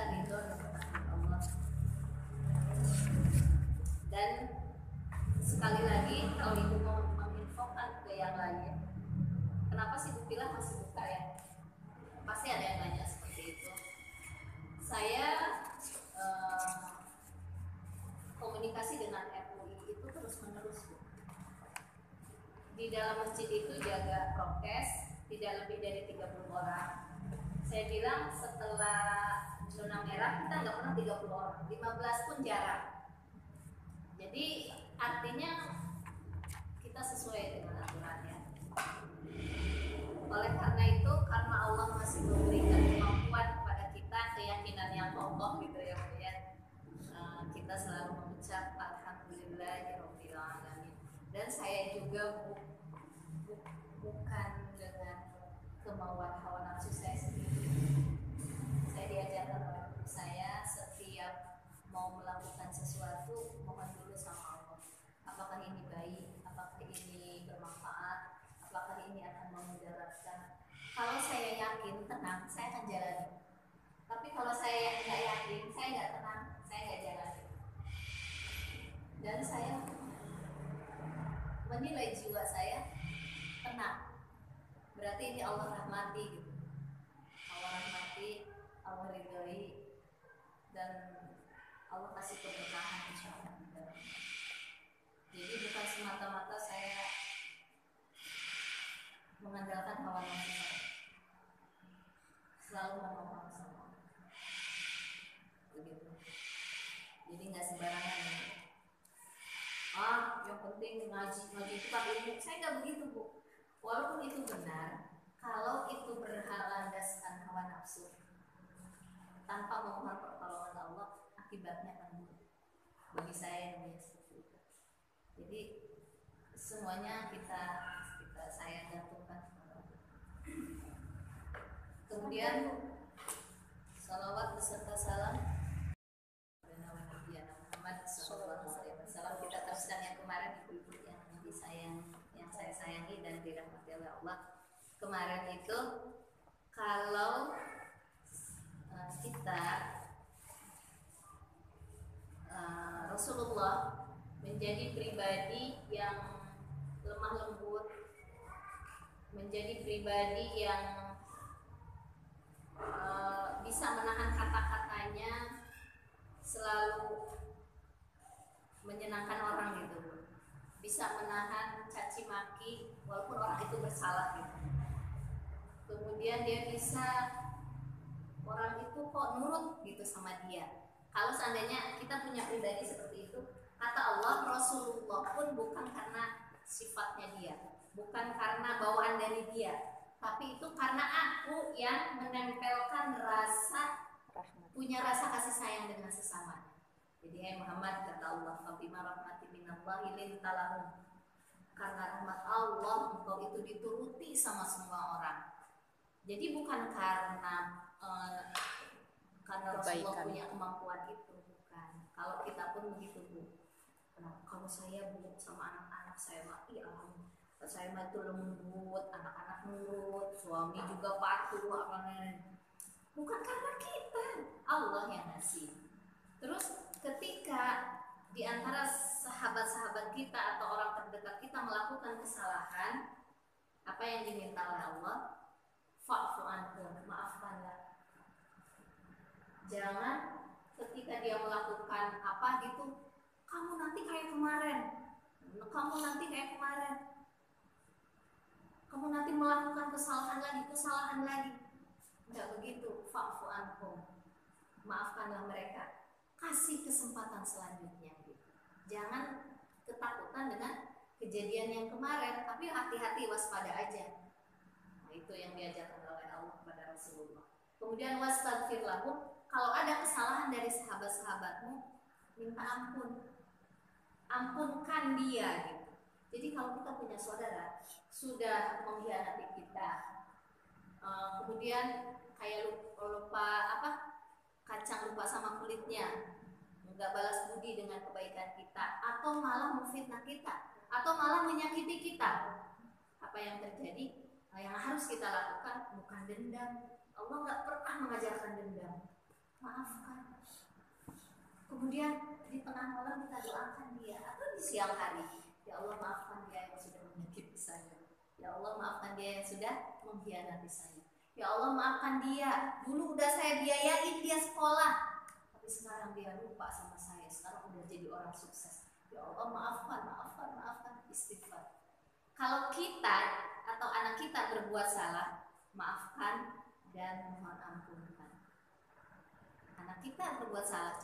kita ridho dengan takdir Allah. Dan sekali lagi kalau ibu mau menginfokan ke yang lain, kenapa sih Bu Pilah masih buka ya? Pasti ada yang nanya seperti itu. Saya komunikasi dengan MUI itu terus menerus Bu. Di dalam masjid itu jaga prokes, tidak lebih dari 30 orang. Saya bilang setelah zona merah kita nggak pernah 30 orang, 15 pun jarang. Jadi artinya kita sesuai dengan aturannya. Oleh karena itu, karena Allah masih memberikan kemampuan kepada kita, keyakinan yang kokoh gitu ya Bu ya, kita selalu mengucap Alhamdulillahirabbil alamin. Dan saya juga bukan dengan kemauan hawa nafsu saya sendiri. Saya diajarkan oleh guru saya, setiap mau melakukan sesuatu mohon dulu sama Allah. Apakah ini baik? Apakah ini bermanfaat? Apakah ini akan memudaratkan? Kalau saya yakin, tenang, saya akan jalani. Tapi kalau saya nggak yakin, saya nggak tenang, saya nggak jalani. Dan saya menilai jiwa saya tenang. Berarti ini Allah rahmati gitu. Allah rahmati, Allah ridhoi, dan Allah kasih keberkahan insyaallah. Jadi bukan semata-mata saya mengandalkan hawa nafsu saya. Selalu memohon sama Allah. Begitu. Jadi nggak sembarangan ya. Yang penting ngaji itu kan ilmu. Saya nggak begitu Bu. Walaupun itu benar, kalau itu berlandaskan hawa nafsu tanpa memohon pertolongan Allah, akibatnya akan buruk. Bagi saya yang seperti itu. Jadi semuanya saya gantungkan. Kemudian salawat beserta salam Muhammad SAW. Kita teruskan yang kemarin ibu-ibu yang saya sayangi dan dirahmati oleh Allah. Kemarin itu kalau kita Rasulullah menjadi pribadi yang lemah lembut, menjadi pribadi yang bisa menahan kata-katanya, selalu menyenangkan orang gitu, bisa menahan caci maki walaupun orang itu bersalah gitu. Kemudian dia bisa, orang itu kok nurut gitu sama dia. Kalau seandainya kita punya pribadi seperti itu, kata Allah, Rasulullah pun bukan karena sifatnya dia, bukan karena bawaan dari dia, tapi itu karena aku yang menempelkan punya rasa kasih sayang dengan sesama. Jadi hai Muhammad, kata Allah, fabima rahmatin minallahi linta lahum, karena rahmat Allah engkau itu dituruti sama semua orang. Jadi bukan karena Rasulullah punya kemampuan itu, bukan. Kalau kita pun begitu Bu. Kalau saya Bu sama anak-anak saya mati, alhamdulillah. Saya mah itu lembut, anak-anak nurut, suami juga patuh, bukan karena kita, Allah yang ngasih. Terus ketika di antara sahabat-sahabat kita atau orang terdekat kita melakukan kesalahan, apa yang diminta oleh Allah? Fa'fu anhum, maafkanlah. Jangan ketika dia melakukan apa gitu, kamu nanti kayak kemarin, kamu nanti melakukan kesalahan lagi. Enggak begitu. Fa'fu anhum, maafkanlah mereka, kasih kesempatan selanjutnya gitu. Jangan ketakutan dengan kejadian yang kemarin, tapi hati-hati, waspada aja. Nah, itu yang diajarkan oleh Allah kepada Rasulullah. Kemudian wastaghfir lahum, kalau ada kesalahan dari sahabat-sahabatmu, minta ampun, ampunkan dia gitu. Jadi kalau kita punya saudara sudah mengkhianati kita, kemudian kayak kacang lupa sama kulitnya, nggak balas budi dengan kebaikan kita, atau malah memfitnah kita, atau malah menyakiti kita, apa yang terjadi? Yang harus kita lakukan bukan dendam. Allah nggak pernah mengajarkan dendam. maafkan. Kemudian di tengah malam kita doakan dia, atau di siang hari, ya Allah maafkan dia yang sudah menyakiti saya, ya Allah maafkan dia yang sudah mengkhianati saya, ya Allah maafkan dia, dulu udah saya biayain dia sekolah, tapi sekarang dia lupa sama saya, sekarang udah jadi orang sukses, ya Allah maafkan, maafkan, maafkan, istighfar. Kalau kita atau anak kita berbuat salah, maafkan dan mohon ampunkan. Anak kita berbuat salah,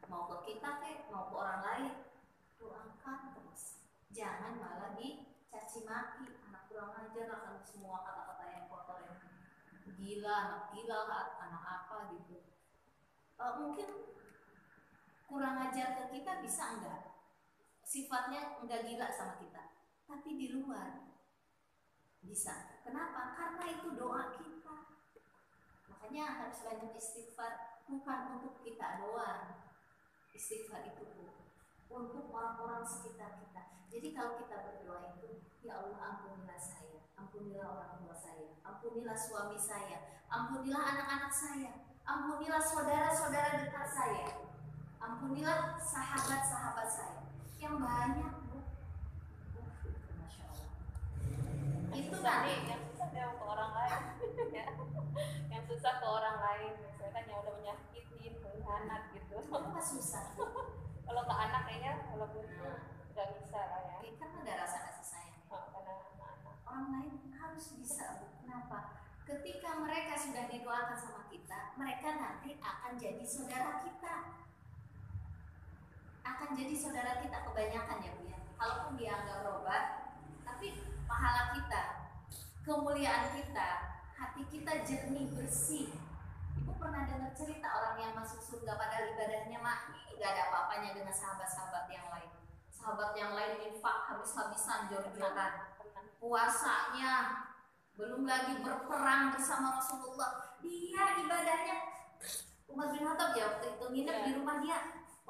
mau ke kita mau ke orang lain, doakan terus. Jangan malah dicaci maki, anak kurang ajar lah, semua kata-kata yang kotor, yang gila, anak gila, anak apa gitu. Mungkin kurang ajar ke kita bisa enggak, sifatnya enggak gila sama kita, tapi di luar bisa. Kenapa? Karena itu doa kita. Makanya harus banyak istighfar, bukan untuk kita doang. Istighfar itu untuk orang-orang sekitar kita. Jadi kalau kita berdoa itu, ya Allah ampunilah saya, ampunilah orang tua saya, ampunilah suami saya, ampunilah anak-anak saya, ampunilah saudara-saudara dekat saya, ampunilah sahabat-sahabat saya yang banyak, Bu. Masya Allah. Itu kan yang susah ya ke orang lain. Yang susah ke orang lain, misalnya kan yang udah menyakitin, mengkhianat gitu. apa susah? Kalau ke anak kayaknya walaupun nggak bisa lah ya. Kan ada rasa kasih sayang. Karena anak. Orang lain harus bisa, Bu. Kenapa? Ketika mereka sudah didoakan sama kita, mereka nanti akan jadi saudara kita. Akan jadi saudara kita kebanyakan ya, Bu ya. Kalaupun dia nggak berubah, tapi pahala kita, kemuliaan kita, hati kita jernih, bersih. Ibu pernah dengar cerita orang yang masuk surga padahal ibadahnya nggak ada apa-apanya dengan sahabat-sahabat yang lain. Sahabat yang lain infak habis-habisan, jor-joran, puasanya, belum lagi berperang bersama Rasulullah. Dia ibadahnya, Umar bin Khattab ya waktu itu nginep di rumah dia,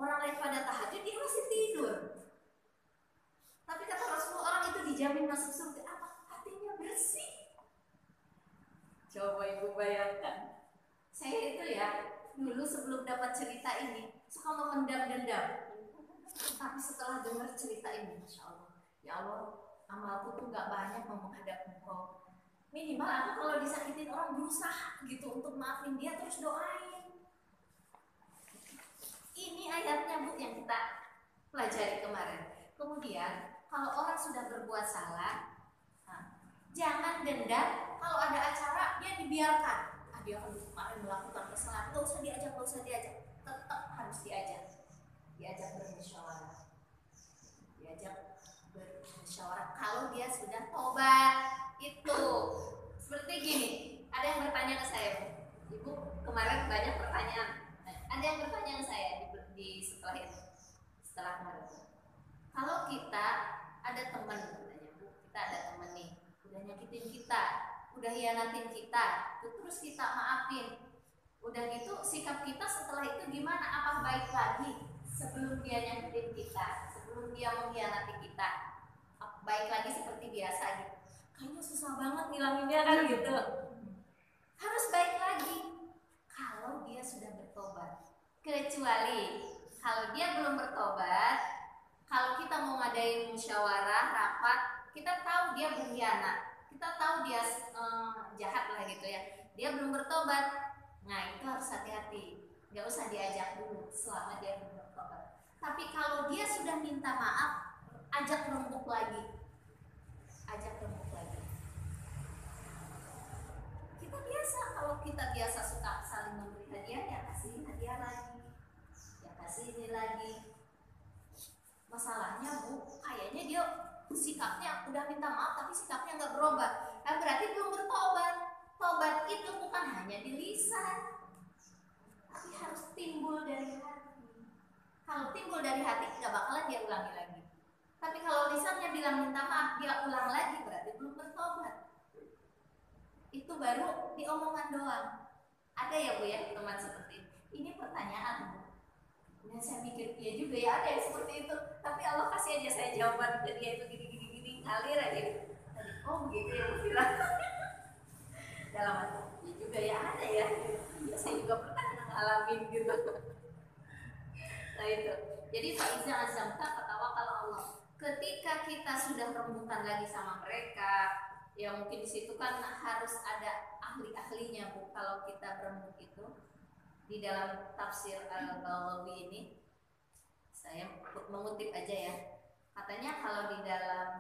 orang lain pada tahajud, dia masih tidur. Tapi kata Rasulullah, orang itu dijamin masuk surga. Apa? Hatinya bersih. Coba ibu bayangkan. Saya itu ya, dulu sebelum dapat cerita ini, suka memendam-dendam. Tapi setelah dengar cerita ini, Masya Allah, ya Allah, amalku tuh gak banyak menghadap Engkau. Minimal aku kalau disakitin orang berusaha gitu untuk maafin dia, terus doain. Ini ayatnya, Bu, yang kita pelajari kemarin. Kemudian kalau orang sudah berbuat salah, jangan dendam. Kalau ada acara dia dibiarkan. Dia kan kemarin melakukan kesalahan, nggak usah diajak, tetap harus diajak bermusyawarah, kalau dia sudah tobat. Itu seperti gini, ada yang bertanya ke saya, Ibu, kemarin banyak pertanyaan. Ada yang bertanya ke saya di setelah kemarin, kalau kita ada teman, katanya, Bu, kita ada teman nih, udah nyakitin kita, udah hianatin kita, terus kita maafin, udah gitu sikap kita setelah itu gimana? Apa baik lagi sebelum dia nyakitin kita, sebelum dia mengkhianati kita, baik lagi seperti biasa gitu? Kayaknya susah banget ngilanginnya kan gitu. Harus baik lagi kalau dia sudah bertobat. Kecuali kalau dia belum bertobat, kalau kita mau ngadain musyawarah, rapat, kita tahu dia berkhianat, kita tahu dia jahat lah gitu ya, dia belum bertobat, nah itu harus hati-hati, nggak usah diajak dulu selama dia belum bertobat. Tapi kalau dia sudah minta maaf, ajak rembuk lagi, kita biasa, kalau kita biasa suka saling memberi hadiah, ya kasih hadiah lagi, ya kasih ini lagi. Masalahnya, Bu, kayaknya dia sikapnya udah minta maaf tapi sikapnya nggak berubah, kan berarti belum bertobat. Tobat itu bukan hanya di lisan, tapi harus timbul dari hati. Kalau timbul dari hati nggak bakalan dia ulangi lagi. Tapi kalau lisannya bilang minta maaf, dia ulang lagi, berarti belum bertobat. Itu baru diomongan doang. Ada ya, Bu ya, teman seperti ini pertanyaan, Bu. Dan saya mikir dia juga ya, ada yang seperti itu. Tapi Allah kasih aja saya jawaban ke dia itu gini ngalir aja. Oh begitu ya, Bu bilang. Dalam hati ya juga ya, ada ya. Saya juga pernah alamin gitu. Nah itu. Jadi faiza azamta fatawakal Allah. Ketika kita sudah rembukan lagi sama mereka, ya mungkin di situ kan harus ada ahli-ahlinya Bu. Kalau kita berembuk itu di dalam tafsir Al-Baghawi ini, saya mengutip aja ya. Katanya kalau di dalam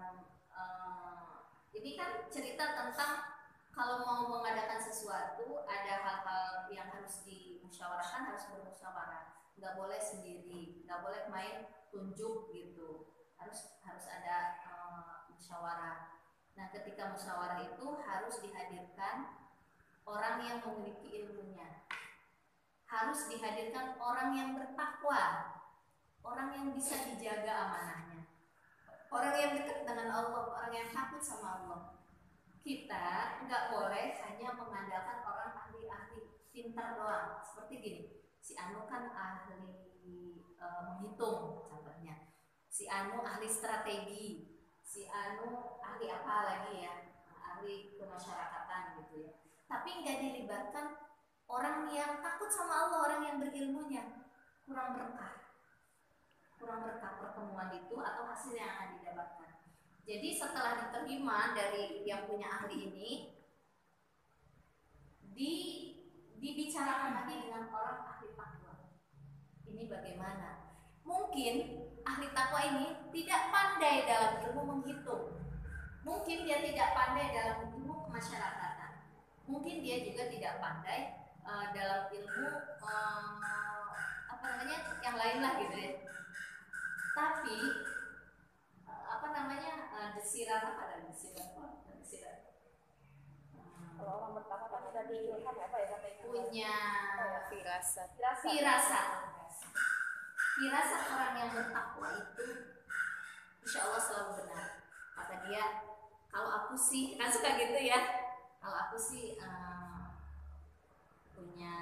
ini kan cerita tentang kalau mau mengadakan sesuatu ada hal-hal yang harus dimusyawarahkan, harus bermusyawarah, nggak boleh sendiri, nggak boleh main tunjuk gitu, harus ada musyawarah. Nah ketika musyawarah itu harus dihadirkan orang yang memiliki ilmunya, harus dihadirkan orang yang bertakwa, orang yang bisa dijaga amanahnya, orang yang dekat dengan Allah, orang yang takut sama Allah. Kita nggak boleh hanya mengandalkan orang ahli-ahli pintar doang. Seperti gini, si Anu kan ahli menghitung contohnya, si Anu ahli strategi, si Anu ahli apa lagi ya, ahli kemasyarakatan gitu ya. Tapi nggak dilibatkan orang yang takut sama Allah, orang yang berilmunya, kurang berkah pertemuan itu atau hasil yang akan didapatkan. Jadi setelah diterima dari yang punya ahli ini, dibicarakan lagi dengan orang ahli takwa. Ini bagaimana? Mungkin ahli takwa ini tidak pandai dalam ilmu menghitung. Mungkin dia tidak pandai dalam ilmu kemasyarakatan. Mungkin dia juga tidak pandai dalam ilmu yang lain lah gitu ya. Tapi desirat Kalau orang bertakwa kan udah diilham apa ya katanya? punya Firasat. firasat orang yang bertakwa itu insya Allah selalu benar. Kata dia, kalau aku sih kan suka gitu ya, kalau aku sih punya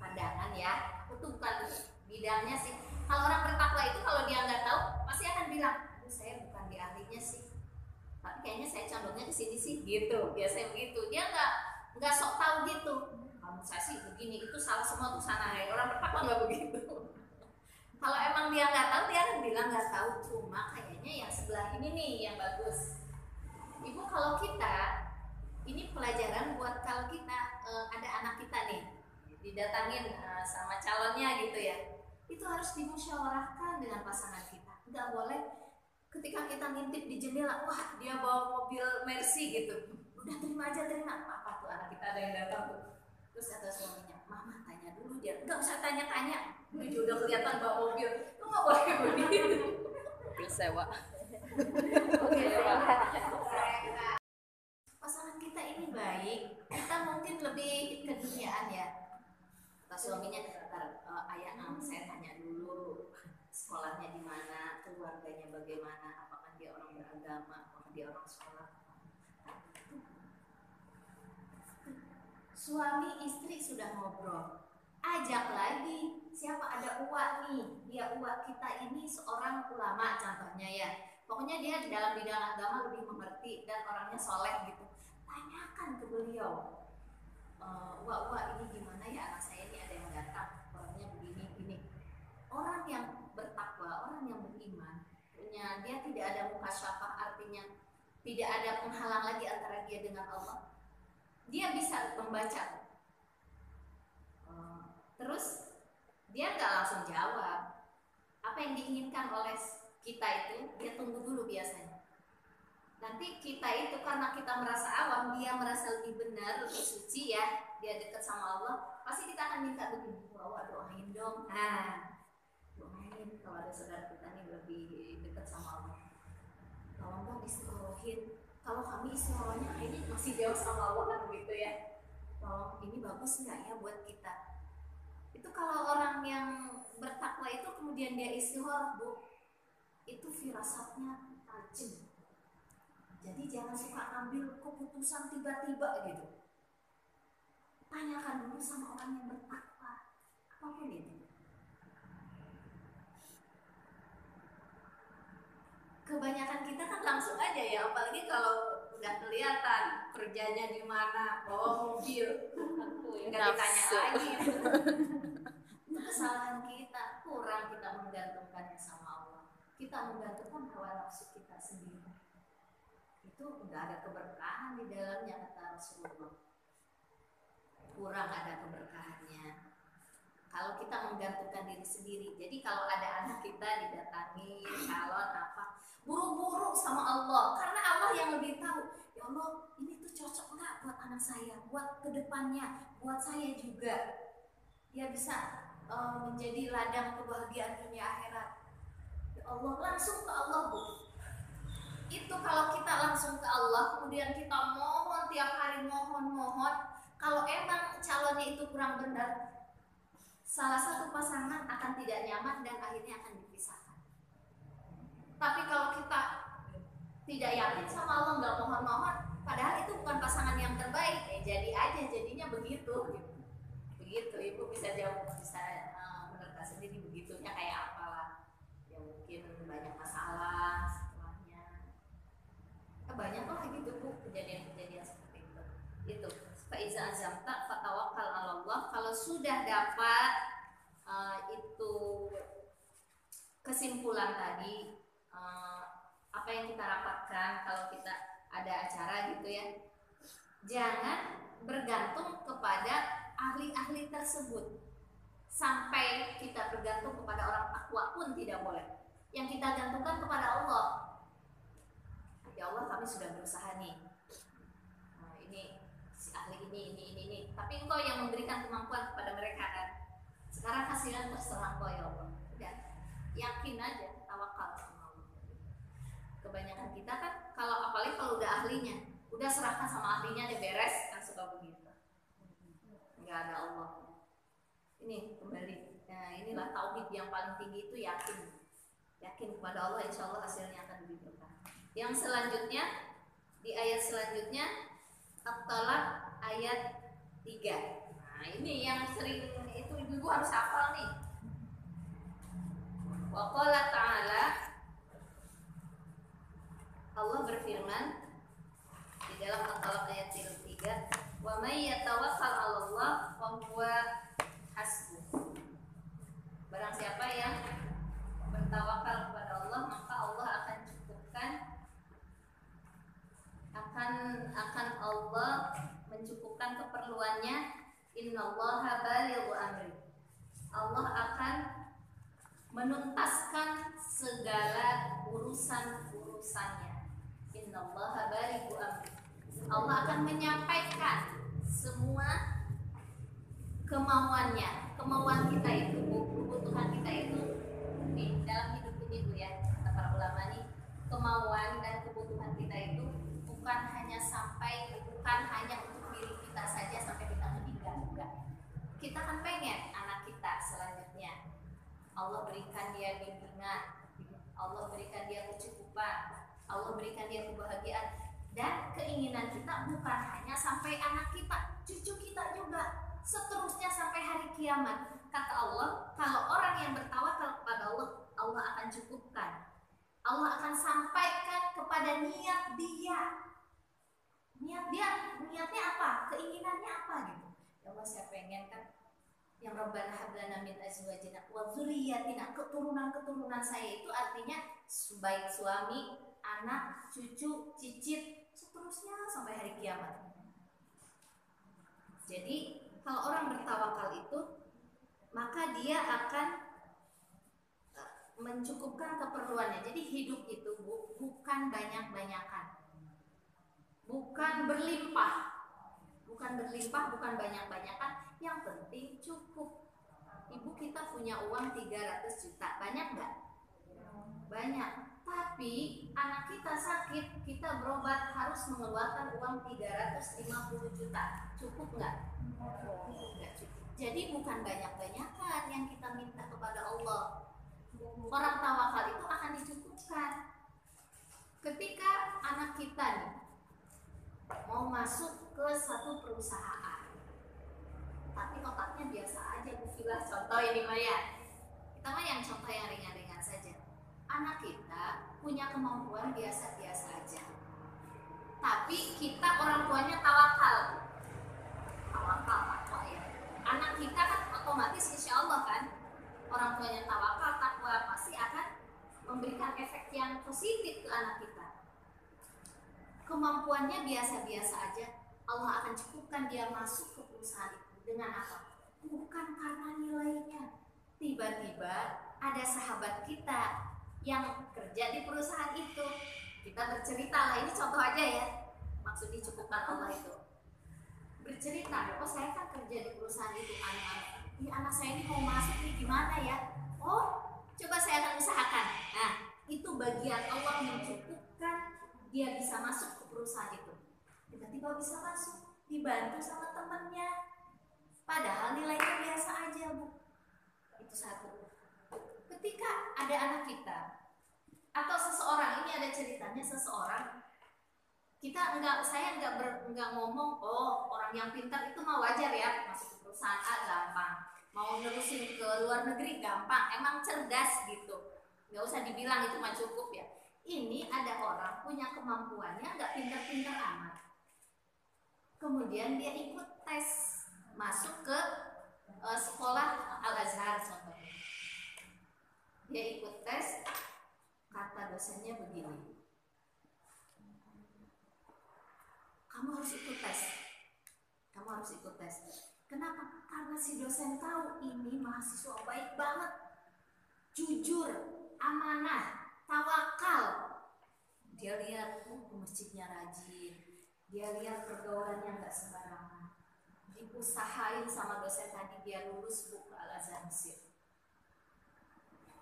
pandangan ya, aku tuh bukan bidangnya sih. Kalau orang bertakwa itu kalau dia nggak tahu pasti akan bilang, saya bukan di ahlinya sih, tapi kayaknya saya condongnya ke sini sih gitu. Biasanya begitu. Dia nggak sok tahu gitu. Kamu saya sih begini, itu salah semua tuh sana. Orang bertakwa nggak begitu. Kalau emang dia nggak tahu, dia akan bilang nggak tahu. Cuma kayaknya yang sebelah ini nih yang bagus. Ibu, kalau kita ini pelajaran buat kalau kita ada anak kita nih didatangin sama calonnya gitu ya, itu harus dimusyawarahkan dengan pasangan kita. Nggak boleh ketika kita ngintip di jendela, wah dia bawa mobil Mercy gitu, udah terima aja, terima. Apa tuh anak kita ada yang datang tuh, terus kata suaminya, mama tanya dulu dia, nggak usah tanya-tanya, dia udah kelihatan bawa mobil, lu nggak boleh begitu. Mobil sewa. Oke, pasangan kita ini baik, kita mungkin lebih keduniaan ya. Kata suaminya, ayah saya tanya dulu sekolahnya di mana, keluarganya bagaimana, apakah dia orang beragama, apakah dia orang sholat. Suami istri sudah ngobrol, ajak lagi, siapa ada uak nih, dia uak kita ini seorang ulama contohnya ya, pokoknya dia dalam bidang agama lebih mengerti dan orangnya soleh gitu. Tanyakan ke beliau, uak ini gimana ya, anak saya ini ada yang datang, orangnya begini. Orang yang bertakwa, orang yang beriman, punya dia tidak ada mukasyafah, artinya tidak ada penghalang lagi antara dia dengan Allah. Dia bisa membaca. Terus dia nggak langsung jawab apa yang diinginkan oleh kita itu, dia tunggu dulu biasanya. Nanti kita itu karena kita merasa awam, dia merasa lebih benar, lebih suci ya, dia dekat sama Allah, pasti kita akan minta begini, wah doain dong. Doain kalau ada saudara kita nih lebih dekat sama Allah, tolong dong istiqorohin. Kalau kami istiqorohnya kayaknya masih jauh sama Allah kan begitu ya, tolong ini bagus nggak ya buat kita. Itu kalau orang yang bertakwa itu kemudian dia istiqoroh, Bu, itu firasatnya tajam. Jadi jangan suka ambil keputusan tiba-tiba gitu. Tanyakan dulu sama orang yang bertakwa, apapun itu. Kebanyakan kita kan langsung aja ya, apalagi kalau udah kelihatan kerjanya di mana, bawa mobil, Aku ya. nggak ditanya Nafsu. lagi. Itu kesalahan kita, kurang kita menggantungkannya sama Allah. Kita menggantungkan hawa nafsu kita sendiri. Itu nggak ada keberkahan di dalamnya, kata Rasulullah. Kurang ada keberkahannya kalau kita menggantungkan diri sendiri. Jadi kalau ada anak kita didatangi calon apa, buru-buru sama Allah, karena Allah yang lebih tahu. Ya Allah, ini tuh cocok nggak buat anak saya, buat kedepannya, buat saya juga. Dia bisa menjadi ladang kebahagiaan dunia akhirat. Ya Allah, langsung ke Allah, Bu. Itu kalau kita langsung ke Allah, kemudian kita mohon tiap hari, mohon. Kalau emang calonnya itu kurang benar, salah satu pasangan akan tidak nyaman dan akhirnya akan dipisahkan. Tapi kalau kita tidak yakin sama Allah, nggak mohon, padahal itu bukan pasangan yang terbaik, jadi aja jadinya begitu. Begitu, Ibu bisa jawab, bisa menerka sendiri begitunya kayak apalah. Ya mungkin banyak masalah setelahnya. Banyak lah gitu, Bu, kejadian-kejadian seperti itu. Itu faiza azamta fatawakkal 'ala Allah. Kalau sudah dapat itu kesimpulan tadi, apa yang kita rapatkan kalau kita ada acara gitu ya, jangan bergantung kepada ahli-ahli tersebut. Sampai kita bergantung kepada orang takwa pun tidak boleh. Yang kita gantungkan kepada Allah. Ya Allah, kami sudah berusaha nih. Ini si ahli ini. Tapi Engkau yang memberikan kemampuan kepada mereka kan. Sekarang hasilnya terserah Engkau ya Allah. Udah, yakin aja, tawakal sama Allah. Kebanyakan kita kan kalau apalagi kalau udah ahlinya, udah serahkan sama ahlinya, dia beres, kan suka begitu. Enggak ada Allah. Ini kembali. Nah, inilah tauhid yang paling tinggi, itu yakin kepada Allah, insya Allah hasilnya akan lebih berkah. Yang selanjutnya, di ayat selanjutnya, At-Talaq ayat 3. Nah, ini yang sering itu ibu harus hafal nih. Wa qala ta'ala, Allah berfirman di dalam At-Talaq ayat 3, wa may yatawakkal 'ala Allah fa huwa hasbuh. Barang siapa yang bertawakal kepada Allah, maka Allah akan cukupkan, akan Allah mencukupkan keperluannya. Innallaha balighu amri. Allah akan menuntaskan segala urusan-urusannya. Innallaha balighu amri. Allah akan menyampaikan semua kemauan kita itu, kebutuhan kita itu di dalam hidup ini, Bu ya. Kata para ulama nih, kemauan dan kebutuhan kita itu bukan hanya untuk diri kita saja sampai kita meninggal, enggak. Kita kan pengen anak kita selanjutnya Allah berikan dia bimbingan, Allah berikan dia kecukupan, Allah berikan dia kebahagiaan. Dan keinginan kita bukan hanya sampai anak kita, cucu kita juga, seterusnya sampai hari kiamat. Kata Allah, kalau orang yang bertawakal kepada Allah, Allah akan cukupkan. Allah akan sampaikan kepada niat dia. Niatnya apa? Keinginannya apa gitu. Ya Allah, saya pengen kan yang Rabbana hablana min azwajina wa dzurriyyatina, keturunan saya itu artinya baik suami, anak, cucu, cicit, seterusnya sampai hari kiamat. Jadi kalau orang bertawakal itu, maka dia akan mencukupkan keperluannya. Jadi hidup itu bukan banyak-banyakan, bukan berlimpah, bukan banyak-banyakan. Yang penting cukup. Ibu kita punya uang 300 juta, banyak nggak? Banyak. Tapi anak kita sakit, kita berobat harus mengeluarkan uang 350 juta. Cukup nggak? Nggak cukup. Jadi bukan banyak-banyakan yang kita minta kepada Allah. Orang tawakal itu akan dicukupkan. Ketika anak kita nih mau masuk ke satu perusahaan, tapi otaknya biasa aja, Bu Filah, contoh ini Maya. Kita mah yang contoh yang ringan-ringan saja. Anak kita punya kemampuan biasa-biasa aja. tapi kita orang tuanya tawakal. Tawakal, takwa ya. Anak kita kan otomatis insya Allah kan, orang tuanya tawakal, takwa, pasti akan memberikan efek yang positif ke anak kita. Kemampuannya biasa-biasa aja, Allah akan cukupkan dia masuk ke perusahaan itu. Dengan apa? Bukan karena nilainya. Tiba-tiba ada sahabat kita yang kerja di perusahaan itu. Kita bercerita lah, ini contoh aja ya, maksud dicukupkan Allah itu. Bercerita, oh saya kan kerja di perusahaan itu, anak saya ini mau masuk nih, gimana ya? Oh, coba saya akan usahakan. Nah, itu bagian Allah mencukupkan dia bisa masuk ke perusahaan itu. Tiba-tiba bisa masuk, dibantu sama temannya, padahal nilainya biasa aja, Bu. Itu satu. Ketika ada anak kita atau seseorang, ini ada ceritanya seseorang, saya enggak ngomong, oh orang yang pintar itu mah wajar ya masuk ke perusahaan A gampang, mau nerusin ke luar negeri gampang, emang cerdas gitu, nggak usah dibilang itu mah cukup ya. Ini ada orang punya kemampuannya nggak pintar-pintar amat, kemudian dia ikut tes masuk ke sekolah Al-Azhar contohnya. Dia ikut tes, kata dosennya begini, kamu harus ikut tes. Kamu harus ikut tes. Kenapa? Karena si dosen tahu ini mahasiswa baik banget, jujur, amanah, tawakal. Dia lihat masjidnya rajin, dia lihat pergaulannya nggak sembarangan. Diusahain sama dosen tadi, dia lulus ke Al-Azhar Mesir.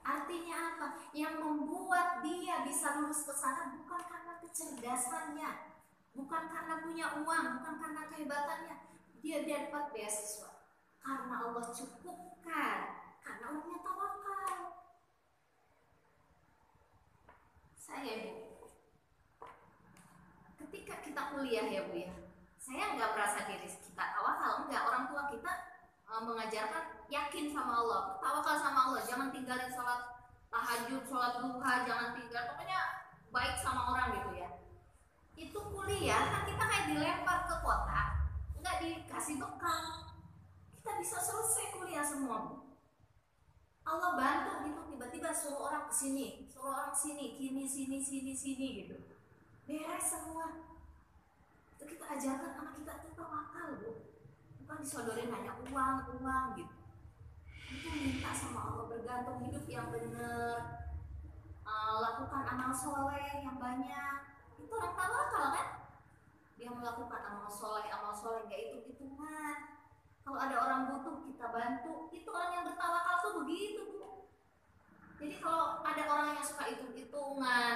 Artinya apa? Yang membuat dia bisa lulus ke sana bukan karena kecerdasannya, bukan karena punya uang, bukan karena kehebatannya. Dia dapat beasiswa karena Allah cukupkan, karena Allahnya tawakal. Saya Bu, ketika kita kuliah ya Bu ya, saya nggak merasa diri kita tawakal, enggak. Orang tua kita mengajarkan yakin sama Allah, tawakal sama Allah, jangan tinggalin sholat tahajud, sholat duha, jangan tinggal, pokoknya baik sama orang gitu ya. Itu kuliah kan kita kayak dilempar ke kota, nggak dikasih bekal, kita bisa selesai kuliah semua. Allah bantu gitu, tiba-tiba suruh orang kesini, suruh orang sini, sini gitu, beres semua. Itu kita ajarkan anak kita tuh tawakal Bu, bukan disodorin hanya uang gitu. Itu minta sama Allah, bergantung hidup yang benar, lakukan amal soleh yang banyak. Itu orang tawakal kan? Dia melakukan amal soleh nggak hitung-hitungan. Kalau ada orang butuh kita bantu, itu orang yang bertawakal tuh begitu Bu. Jadi kalau ada orang yang suka hitung-hitungan,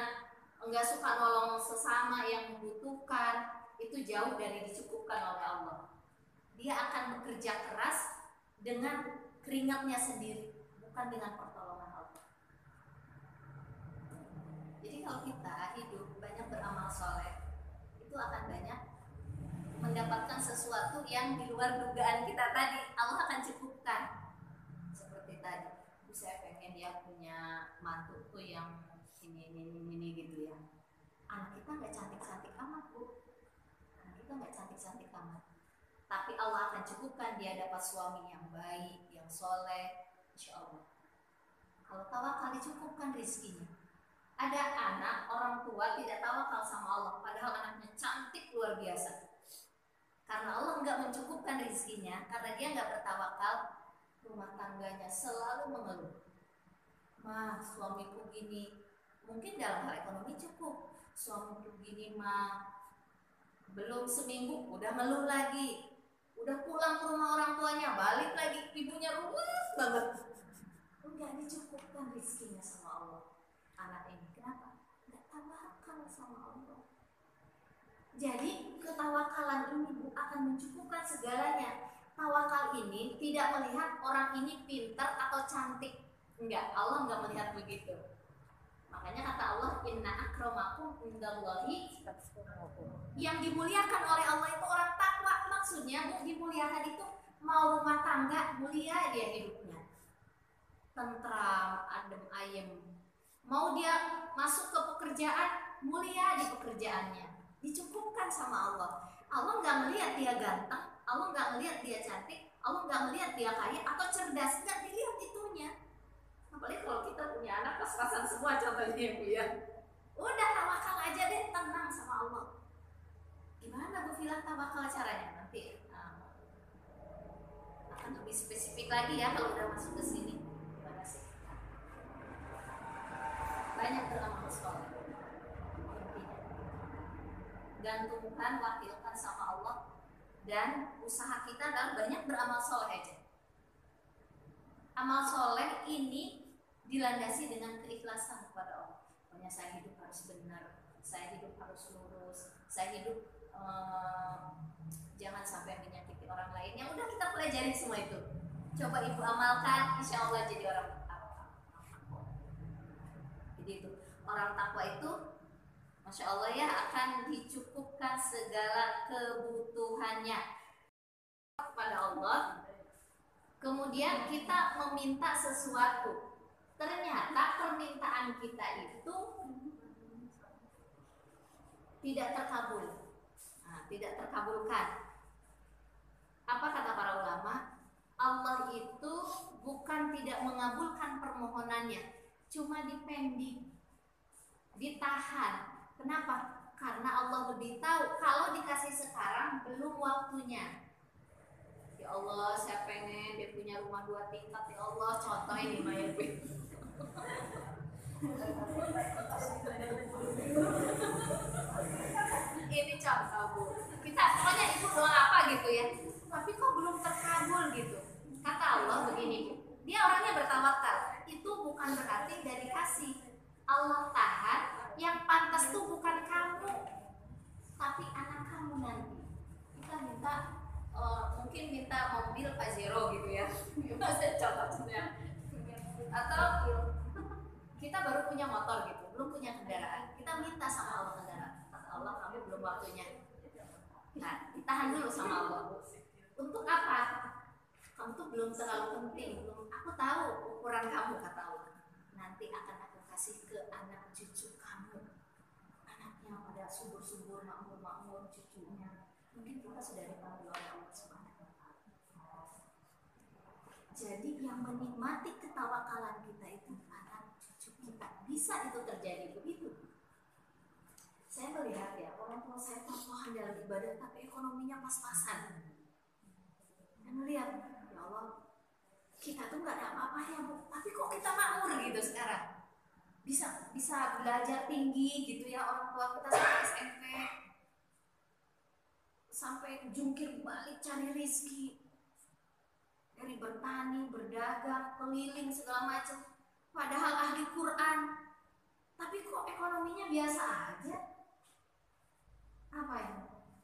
nggak suka nolong sesama yang membutuhkan, itu jauh dari dicukupkan oleh Allah. Dia akan bekerja keras dengan keringatnya sendiri, bukan dengan pertolongan Allah. Jadi kalau kita hidup banyak beramal soleh, itu akan banyak mendapatkan sesuatu yang di luar dugaan kita tadi. Allah akan cukupkan. Seperti tadi, saya pengen dia punya mantu tuh yang ini gitu ya. Anak kita nggak cantik-cantik amat Bu, anak kita nggak cantik-cantik amat, tapi Allah akan cukupkan dia dapat suami yang baik, yang soleh, insya Allah. Kalau tawakal dicukupkan rezekinya. Ada anak orang tua tidak tawakal sama Allah, padahal anaknya cantik luar biasa. Karena Allah nggak mencukupkan rezekinya, karena dia nggak bertawakal, rumah tangganya selalu mengeluh. Mah, suamiku gini, mungkin dalam hal ekonomi cukup. Suamiku gini mah, belum seminggu udah ngeluh lagi. Udah pulang ke rumah orang tuanya, balik lagi, ibunya ruwet banget. Enggak dicukupkan rezekinya sama Allah. Anak ini kenapa? Enggak tawakal sama Allah. Jadi ketawakalan ini Bu akan mencukupkan segalanya. Tawakal ini tidak melihat orang ini pintar atau cantik. Enggak, Allah enggak melihat begitu. Makanya kata Allah, inna akramakum indallahi, yang dimuliakan oleh Allah itu orang takwa. Maksudnya Bu, dimuliakan itu mau rumah tangga mulia dia hidupnya, tentram, adem ayem. Mau dia masuk ke pekerjaan, mulia di pekerjaannya. dicukupkan sama Allah. Allah nggak melihat dia ganteng, Allah nggak melihat dia cantik, Allah nggak melihat dia kaya atau cerdas, nggak dilihat itunya. Apalagi kalau kita punya anak pas-pasan semua contohnya Bu ya. Udah tawakal aja deh, tenang sama Allah. Gimana Bu Vila tawakal caranya? Nanti akan lebih spesifik lagi ya kalau udah masuk ke sini. Terima kasih. Banyak beramal soleh. Gantungkan, wakilkan sama Allah, dan usaha kita adalah banyak beramal soleh aja. Amal soleh ini dilandasi dengan keikhlasan kepada Allah. Pokoknya saya hidup harus benar, saya hidup harus lurus, saya hidup jangan sampai menyakiti orang lain. Yang udah kita pelajari semua itu. Coba ibu amalkan, insya Allah jadi orang takwa. Jadi itu orang takwa itu, masya Allah ya, akan dicukupkan segala kebutuhannya kepada Allah. Kemudian kita meminta sesuatu, ternyata permintaan kita itu tidak terkabul, tidak terkabulkan. Apa kata para ulama? Allah itu bukan tidak mengabulkan permohonannya, cuma dipending, ditahan. Kenapa? Karena Allah lebih tahu kalau dikasih sekarang belum waktunya. Ya Allah, saya pengen dia punya rumah 2 tingkat. Ya Allah, contoh ini Maya Bu. Ini contoh Bu. Kita pokoknya ibu doa apa gitu ya. Tapi kok belum terkabul gitu. Kata Allah begini, dia orangnya bertawakal. Itu bukan berarti dari kasih. Allah tahan, yang pantas tuh bukan kamu, tapi anak kamu nanti. Kita minta mungkin minta mobil Pajero gitu ya. Maksudnya contohnya. Atau kita baru punya motor gitu, belum punya kendaraan. Kita minta sama Allah kendaraan. Kata Allah, kami belum waktunya. Nah, ditahan dulu sama Allah. Untuk apa? Kamu tuh belum terlalu penting. Aku tahu ukuran kamu, kata Allah. Nanti akan aku kasih ke anak cucu kamu. Anaknya pada subur-subur, makmur-makmur cucunya. Mungkin kita sudah dipanggil oleh Allah Subhanahu wa Ta'ala. Jadi yang menikmati ketawakalan kita itu anak cucu kita. Bisa itu terjadi begitu. Saya melihat ya, orang tua saya tokohan dalam ibadah tapi ekonominya pas-pasan. Saya melihat, ya Allah, kita tuh nggak ada apa-apanya Bu, tapi kok kita makmur gitu sekarang. Bisa belajar tinggi gitu ya, orang tua kita sampai SMP, sampai jungkir balik cari rezeki, dari bertani, berdagang, keliling segala macam. Padahal ahli Quran, tapi kok ekonominya biasa aja. Apa ya?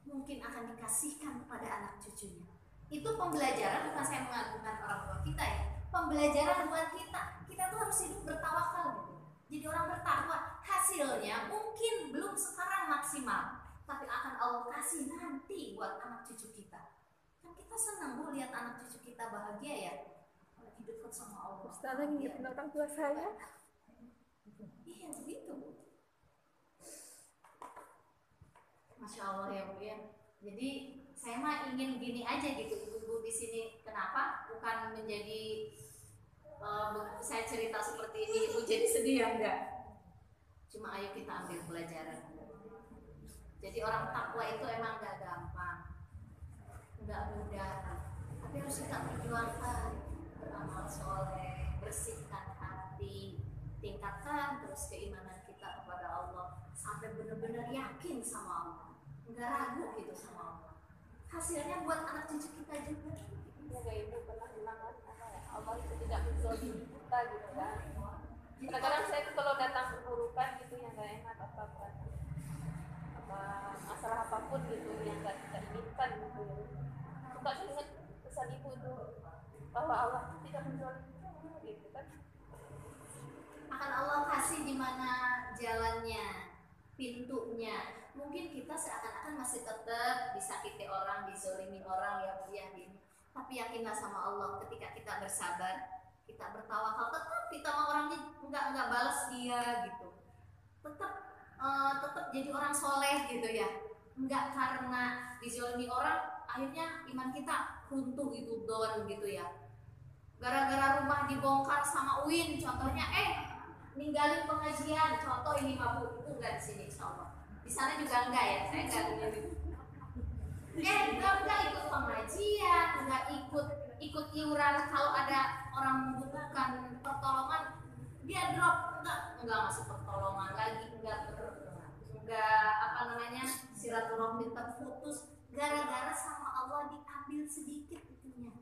Mungkin akan dikasihkan kepada anak cucunya. Itu pembelajaran, bukan saya mengagungkan orang tua kita ya. Pembelajaran buat kita. Kita tuh harus hidup bertawakal gitu. Jadi orang bertakwa. Hasilnya mungkin belum sekarang maksimal, tapi akan Allah kasih nanti buat anak cucu kita. Kan kita senang Bu lihat anak cucu kita bahagia ya. Lagi dekat sama Allah. Ustazah ngingetin orang tua saya. Iya begitu Bu. Masya Allah ya Bu ya. Jadi saya mah ingin gini aja gitu ibu-ibu di sini. Kenapa? Bukan menjadi saya cerita seperti ini ibu jadi sedih ya, enggak. Cuma ayo kita ambil pelajaran. Jadi orang takwa itu emang enggak gampang, enggak mudah, tapi harus kita perjuangkan, beramal soleh, bersihkan hati, tingkatkan terus keimanan kita kepada Allah sampai benar-benar yakin sama Allah, enggak ragu gitu sama Allah. Hasilnya buat anak cucu kita juga. Semoga ibu pernah bilang Allah itu tidak menzalimi kita gitu kan. Kadang-kadang saya tuh kalau datang keburukan gitu yang gak enak apa masalah apapun gitu yang gak kita inginkan gitu, suka ingat pesan ibu itu bahwa Allah tidak menzalimi kita gitu kan. Akan Allah kasih di mana jalannya, pintunya. Mungkin kita seakan-akan masih tetap disakiti orang, dizolimi orang ya Bu ya ini. Tapi yakinlah sama Allah, ketika kita bersabar, kita bertawakal, tetap kita mau orangnya enggak balas dia gitu. Tetap jadi orang soleh gitu ya. nggak karena dizolimi orang akhirnya iman kita runtuh gitu, down gitu ya. Gara-gara rumah dibongkar sama Uin contohnya, ninggalin pengajian, contoh ini mabuk, itu enggak di sini insyaallah. Di sana juga enggak ya, saya enggak gitu. Enggak ikut pengajian, enggak ikut iuran kalau ada orang membutuhkan pertolongan, dia drop, enggak masuk pertolongan lagi, enggak apa namanya, silaturahmi terputus gara-gara sama Allah diambil sedikit itunya.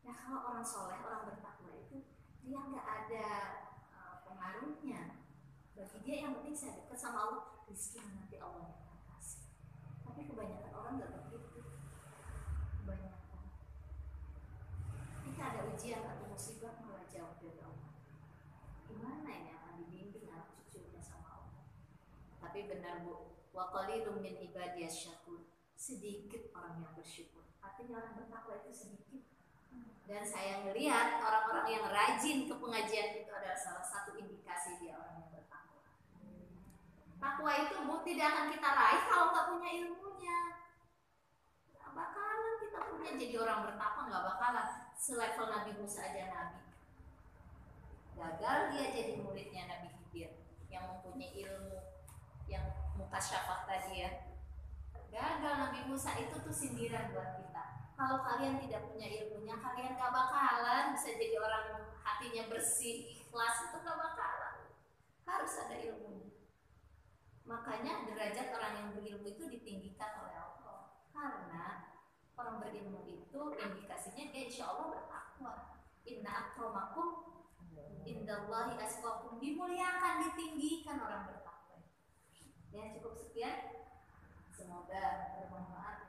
Nah kalau orang soleh, orang bertakwa itu dia nggak ada pengaruhnya. Bagi dia yang penting saya dekat sama Allah, rezeki nanti Allah yang akan kasih. Tapi kebanyakan orang nggak begitu. Kebanyakan. Ketika ada ujian atau musibah malah jauh dari Allah. Gimana ini akan dibimbing anak cucunya sama Allah? Tapi benar Bu, wa qalilum min ibadiyas syakur. Sedikit orang yang bersyukur. Artinya orang bertakwa itu sedikit. Dan saya melihat orang-orang yang rajin ke pengajian itu adalah salah satu indikasi dia orang yang bertakwa. Takwa itu Bu tidak akan kita raih kalau nggak punya ilmunya. Nggak bakalan kita punya jadi orang bertakwa, nggak bakalan. Selevel Nabi Musa aja Nabi. Gagal dia jadi muridnya Nabi Khidir yang mempunyai ilmu yang mukasyafah tadi ya. Gagal Nabi Musa itu tuh sindiran buat kita. Kalau kalian tidak punya ilmunya, kalian gak bakalan bisa jadi orang hatinya bersih, ikhlas, itu gak bakalan. Harus ada ilmunya. Makanya derajat orang yang berilmu itu ditinggikan oleh Allah. Karena orang berilmu itu indikasinya dia insya Allah bertakwa. Inna akramakum indallahi asqakum, dimuliakan, ditinggikan orang bertakwa. Ya cukup sekian. Semoga bermanfaat.